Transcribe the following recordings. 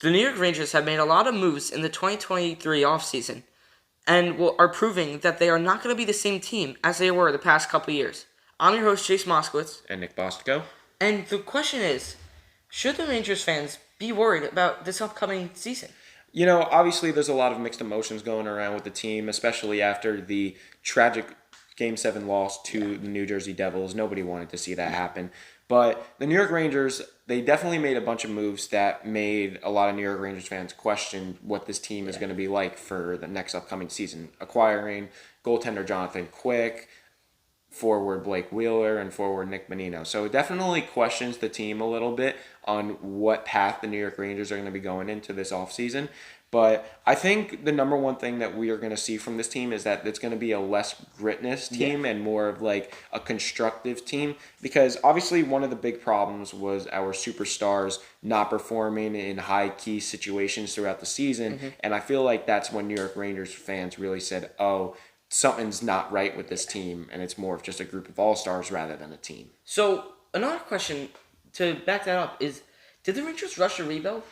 The New York Rangers have made a lot of moves in the 2023 offseason and are proving that they are not going to be the same team as they were the past couple years. I'm your host, Chase Moskowitz. And Nick Bostico. And the question is, should the Rangers fans be worried about this upcoming season? Obviously there's a lot of mixed emotions going around with the team, especially after the tragic Game 7 loss to the New Jersey Devils. Nobody wanted to see that happen. But the New York Rangers, they definitely made a bunch of moves that made a lot of New York Rangers fans question what this team is going to be like for the next upcoming season. Acquiring goaltender Jonathan Quick, forward Blake Wheeler, and forward Nick Bonino. So it definitely questions the team a little bit on what path the New York Rangers are going to be going into this offseason. But I think the number one thing that we are going to see from this team is that it's going to be a less gritness team and more of like a constructive team, because obviously one of the big problems was our superstars not performing in high key situations throughout the season. And I feel like that's when New York Rangers fans really said, oh, something's not right with this team, and it's more of just a group of all-stars rather than a team. So another question to back that up is, did the Rangers rush a rebuild?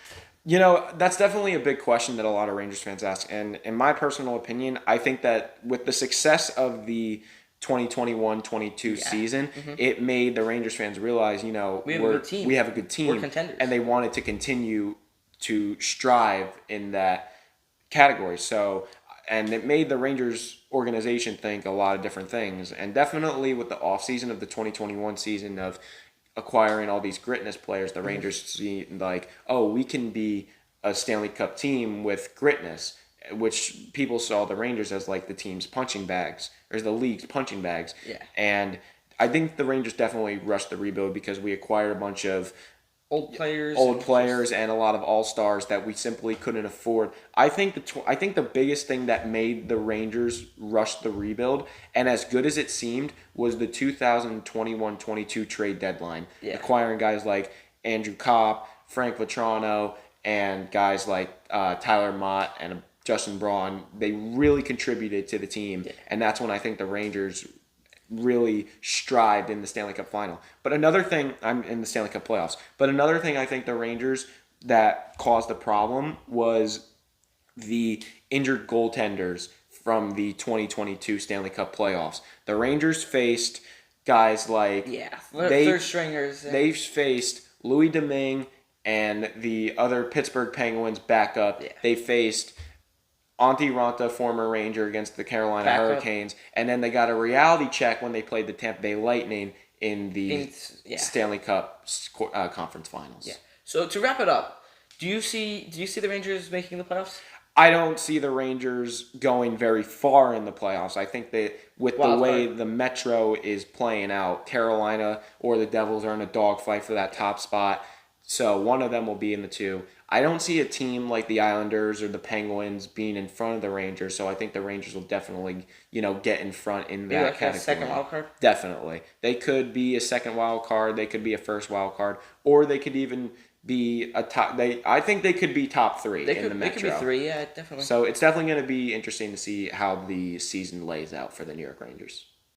That's definitely a big question that a lot of Rangers fans ask. And in my personal opinion, I think that with the success of the 2021-22 season, it made the Rangers fans realize, we have a good team. We have a good team. We're contenders. And they wanted to continue to strive in that category. So, and it made the Rangers organization think a lot of different things. And definitely with the offseason of the 2021 season of acquiring all these gritness players, the Rangers see like, oh, we can be a Stanley Cup team with gritness, which people saw the Rangers as like the team's punching bags, or the league's punching bags. Yeah. And I think the Rangers definitely rushed the rebuild because we acquired a bunch of old players and a lot of all-stars that we simply couldn't afford. I think the biggest thing that made the Rangers rush the rebuild, and as good as it seemed, was the 2021-22 trade deadline. Acquiring guys like Andrew Kopp, Frank Vatrano, and guys like Tyler Mott and Justin Braun. They really contributed to the team, and that's when I think the Rangers really strived in the Stanley Cup final. But another thing, I'm in the Stanley Cup playoffs. But another thing I think the Rangers that caused the problem was the injured goaltenders from the 2022 Stanley Cup playoffs. The Rangers faced guys like third stringers. They faced Louis Domingue and the other Pittsburgh Penguins backup. They faced Antti Ranta, former Ranger, against the Carolina Hurricanes. And then they got a reality check when they played the Tampa Bay Lightning in the Stanley Cup conference finals. Yeah. So to wrap it up, do you see the Rangers making the playoffs? I don't see the Rangers going very far in the playoffs. I think that with the way the Metro is playing out, Carolina or the Devils are in a dogfight for that top spot. So one of them will be in the two. I don't see a team like the Islanders or the Penguins being in front of the Rangers, so I think the Rangers will definitely, get in front in that category. A second wild card? Definitely. They could be a second wild card, they could be a first wild card, or they could even be a top. I think they could be top three in the Metro. They could be three, yeah, definitely. So it's definitely going to be interesting to see how the season lays out for the New York Rangers.